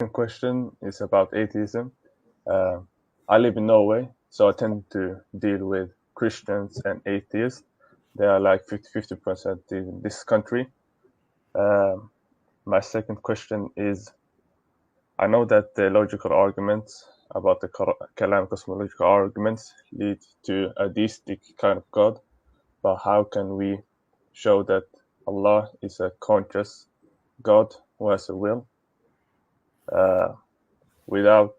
question is about atheism. Uh, I live in Norway, so I tend to deal with Christians and atheists. They are like 50% in this country. My second question is, I know that the logical arguments about the Kalam cosmological arguments lead to a deistic kind of God, but how can we show that Allah is a conscious God who has a will without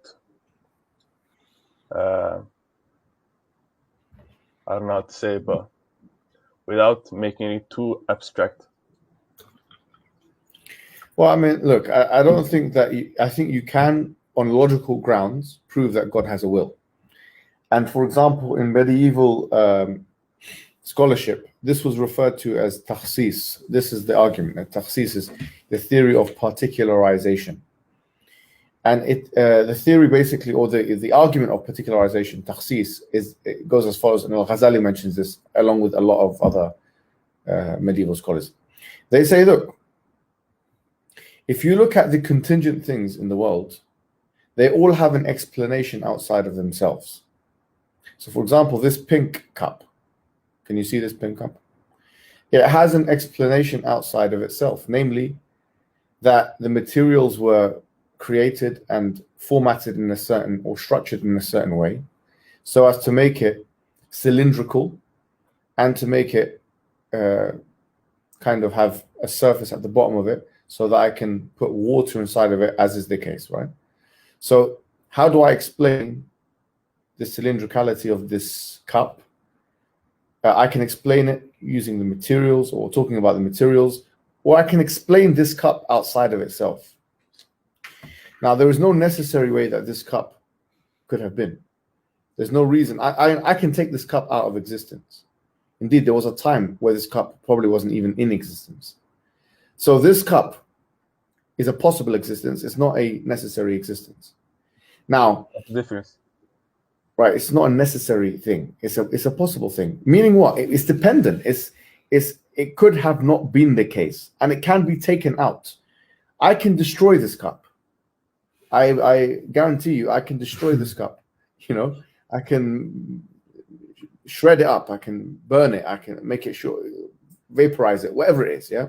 I don't know how to say, but without making it too abstract? Well, I mean, look, I don't think that I think you can, on logical grounds, prove that God has a will. And for example, in medieval scholarship, this was referred to as takhsis. This is the argument. That takhsis is the theory of particularization. And the theory basically, or the argument of particularization, takhsis, it goes as follows. And Al-Ghazali mentions this along with a lot of other medieval scholars. They say, look, if you look at the contingent things in the world, they all have an explanation outside of themselves. So for example, this pink cup, can you see this pink cup? It has an explanation outside of itself, namely that the materials were created and formatted in a certain, or structured in a certain way, so as to make it cylindrical and to make it kind of have a surface at the bottom of it, so that I can put water inside of it, as is the case, right? So how do I explain the cylindricality of this cup? I can explain it using the materials, or talking about the materials, or I can explain this cup outside of itself. Now, there is no necessary way that this cup could have been. There's no reason. I can take this cup out of existence. Indeed, there was a time where this cup probably wasn't even in existence. So this cup is a possible existence. It's not a necessary existence. Now, What's the difference? Right, it's not a necessary thing. It's a possible thing. Meaning what? It's dependent. It could have not been the case, and it can be taken out. I can destroy this cup. I guarantee you, I can destroy this cup. You know, I can shred it up. I can burn it. I can make it short, vaporize it, whatever it is. Yeah.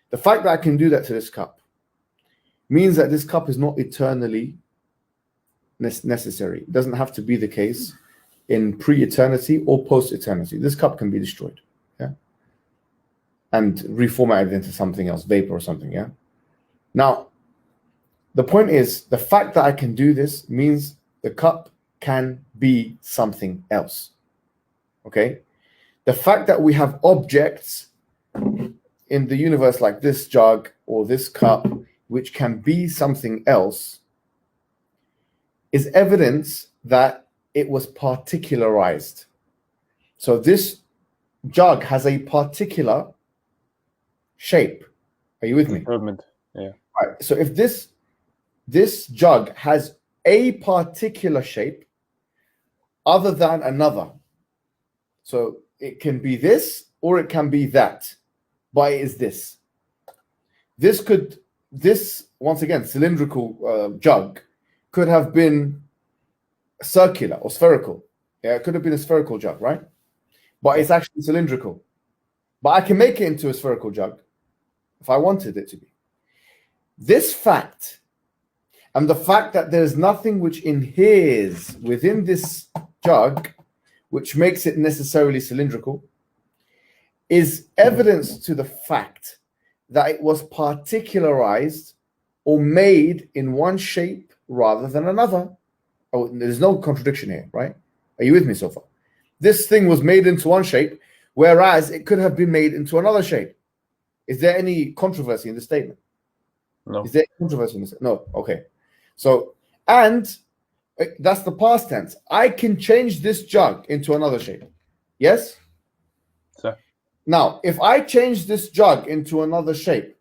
The fact that I can do that to this cup means that this cup is not eternally necessary. It doesn't have to be the case in pre-eternity or post-eternity. This cup can be destroyed, yeah, and reformatted into something else, vapor or something, yeah. Now, the point is, the fact that I can do this means the cup can be something else, okay? The fact that we have objects in the universe like this jug or this cup, which can be something else, is evidence that it was particularized. So this jug has a particular shape. Are you with me? Improvement, yeah. Right. So if this jug has a particular shape other than another, so it can be this or it can be that, but it is this. This once again, cylindrical jug could have been circular or spherical. Yeah, it could have been a spherical jug, right? But it's actually cylindrical. But I can make it into a spherical jug if I wanted it to be. This fact, and the fact that there's nothing which inheres within this jug which makes it necessarily cylindrical, is evidence to the fact that it was particularized or made in one shape rather than another. Oh, there's no contradiction here, right? Are you with me so far? This thing was made into one shape, whereas it could have been made into another shape. Is there any controversy in the statement? No. Is there any controversy in this? No. Okay. So, and that's the past tense. I can change this jug into another shape. Yes? Sir. Now, if I change this jug into another shape,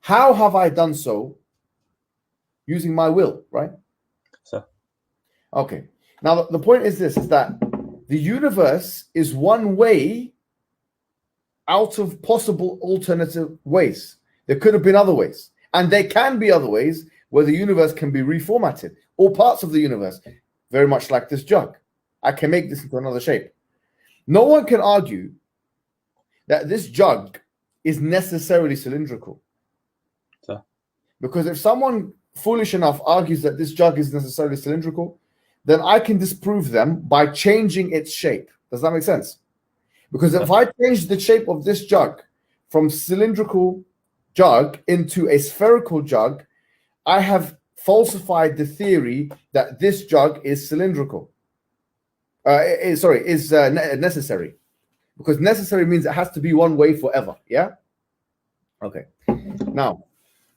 how have I done so? Using my will, right? Sir. Okay. Now, the point is this, is that the universe is one way out of possible alternative ways. There could have been other ways. And there can be other ways where the universe can be reformatted, or parts of the universe, very much like this jug. I can make this into another shape. No one can argue that this jug is necessarily cylindrical. So. Because if someone foolish enough argues that this jug is necessarily cylindrical, then I can disprove them by changing its shape. Does that make sense? Because if I change the shape of this jug from cylindrical jug into a spherical jug, I have falsified the theory that this jug is cylindrical. Necessary. Because necessary means it has to be one way forever. Yeah? Okay. Now.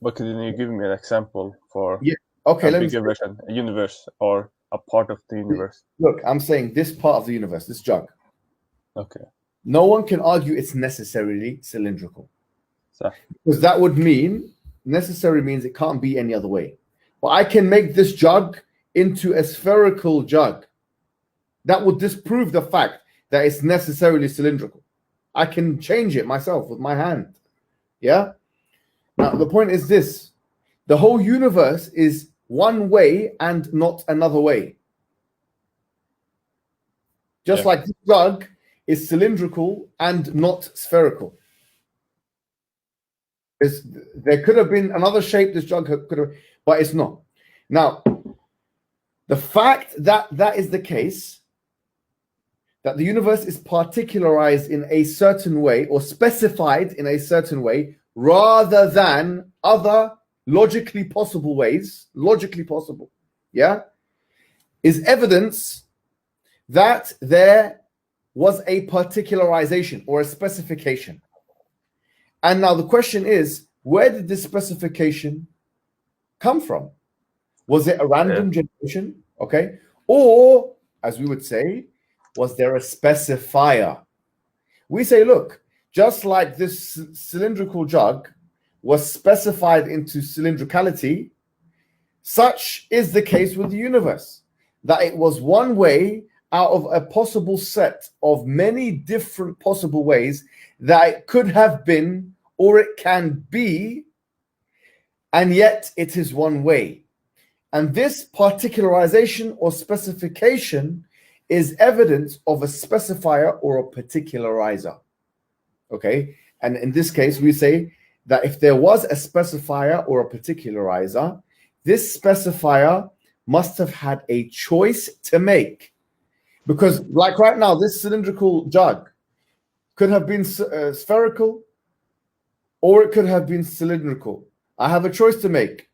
But can you give me an example for a bigger version, a universe or a part of the universe? Look, I'm saying this part of the universe, this jug. Okay. No one can argue it's necessarily cylindrical. So. Because that would mean, necessary means it can't be any other way. But I can make this jug into a spherical jug. That would disprove the fact that it's necessarily cylindrical. I can change it myself with my hand. Yeah? Now, the point is this. The whole universe is one way and not another way. Just like this jug is cylindrical and not spherical. There could have been another shape this jug could have, but it's not. Now, the fact that that is the case, that the universe is particularized in a certain way or specified in a certain way rather than other logically possible ways, is evidence that there was a particularization or a specification. And now the question is, where did this specification come from? Was it a random generation? Okay. Or, as we would say, was there a specifier? We say, look, just like this cylindrical jug was specified into cylindricality, such is the case with the universe, that it was one way out of a possible set of many different possible ways that it could have been or it can be, and yet it is one way. And this particularization or specification is evidence of a specifier or a particularizer. Okay? And in this case, we say that if there was a specifier or a particularizer, this specifier must have had a choice to make. Because like right now, this cylindrical jug could have been spherical or it could have been cylindrical. I have a choice to make.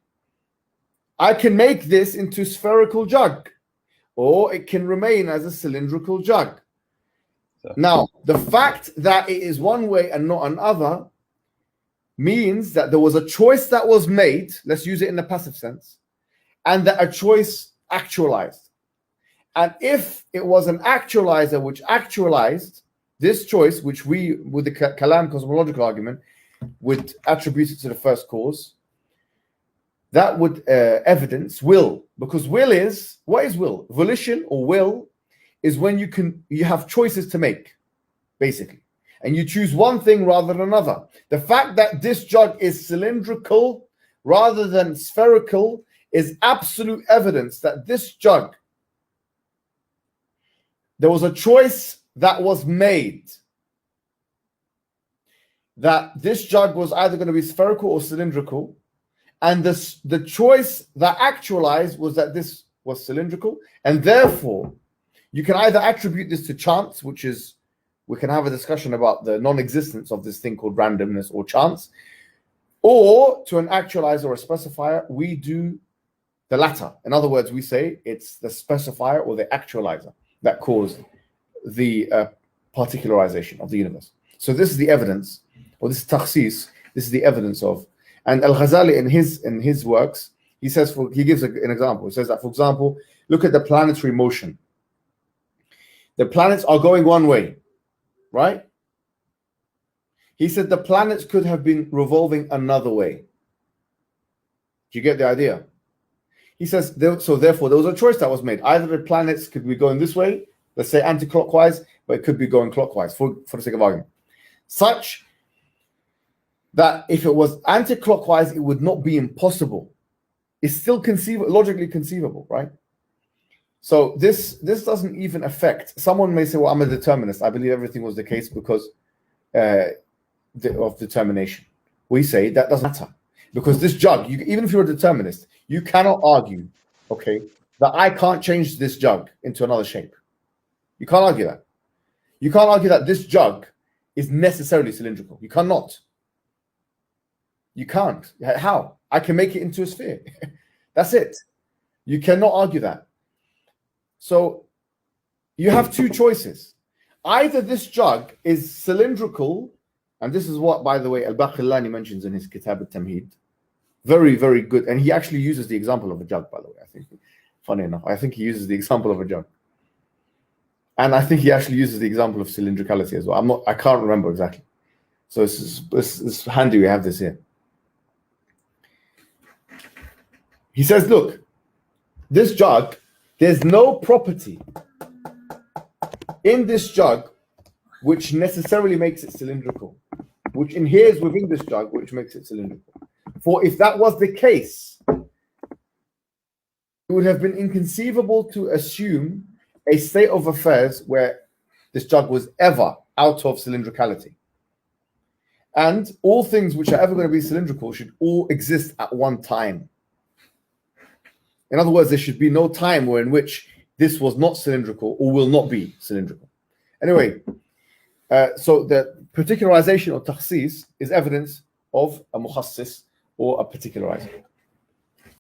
I can make this into spherical jug, or it can remain as a cylindrical jug. Now, the fact that it is one way and not another means that there was a choice that was made, let's use it in the passive sense, and that a choice actualized. And if it was an actualizer which actualized this choice, which we, with the Kalam cosmological argument, would attribute it to the first cause, that would evidence will, because will is, what is will? Volition or will is when you have choices to make, basically, and you choose one thing rather than another. The fact that this jug is cylindrical rather than spherical is absolute evidence that this jug, there was a choice that was made, that this jug was either going to be spherical or cylindrical. And the choice that actualized was that this was cylindrical. And therefore, you can either attribute this to chance, which is, we can have a discussion about the non-existence of this thing called randomness or chance, or to an actualizer or a specifier. We do the latter. In other words, we say it's the specifier or the actualizer that caused the particularization of the universe. So this is the evidence, or this takhsis, this is the evidence of. And Al-Ghazali in his works, he says, he gives an example. He says that, for example, look at the planetary motion. The planets are going one way, right? He said the planets could have been revolving another way. Do you get the idea? He says, so therefore, there was a choice that was made. Either the planets could be going this way, let's say anti-clockwise, but it could be going clockwise, for the sake of argument. Such that if it was anti-clockwise, it would not be impossible. It's still logically conceivable, right? So this doesn't even affect. Someone may say, well, I'm a determinist. I believe everything was the case because of determination. We say that doesn't matter. Because this jug, even if you're a determinist, you cannot argue, okay, that I can't change this jug into another shape. You can't argue that. You can't argue that this jug is necessarily cylindrical. You cannot. You can't. How? I can make it into a sphere. That's it. You cannot argue that. So you have two choices. Either this jug is cylindrical, and this is what, by the way, Al-Baqillani mentions in his Kitab al-Tamheed. Very, very good. And he actually uses the example of a jug, by the way. I think, funny enough, I think he uses the example of a jug. And I think he actually uses the example of cylindricality as well. I can't remember exactly. So it's handy we have this here. He says, look, this jug, there's no property in this jug which necessarily makes it cylindrical, which inheres within this jug, which makes it cylindrical. For if that was the case, it would have been inconceivable to assume a state of affairs where this jug was ever out of cylindricality. And all things which are ever going to be cylindrical should all exist at one time. In other words, there should be no time in which this was not cylindrical or will not be cylindrical. Anyway, so the particularization or takhsis is evidence of a mukhassis or a particularizer.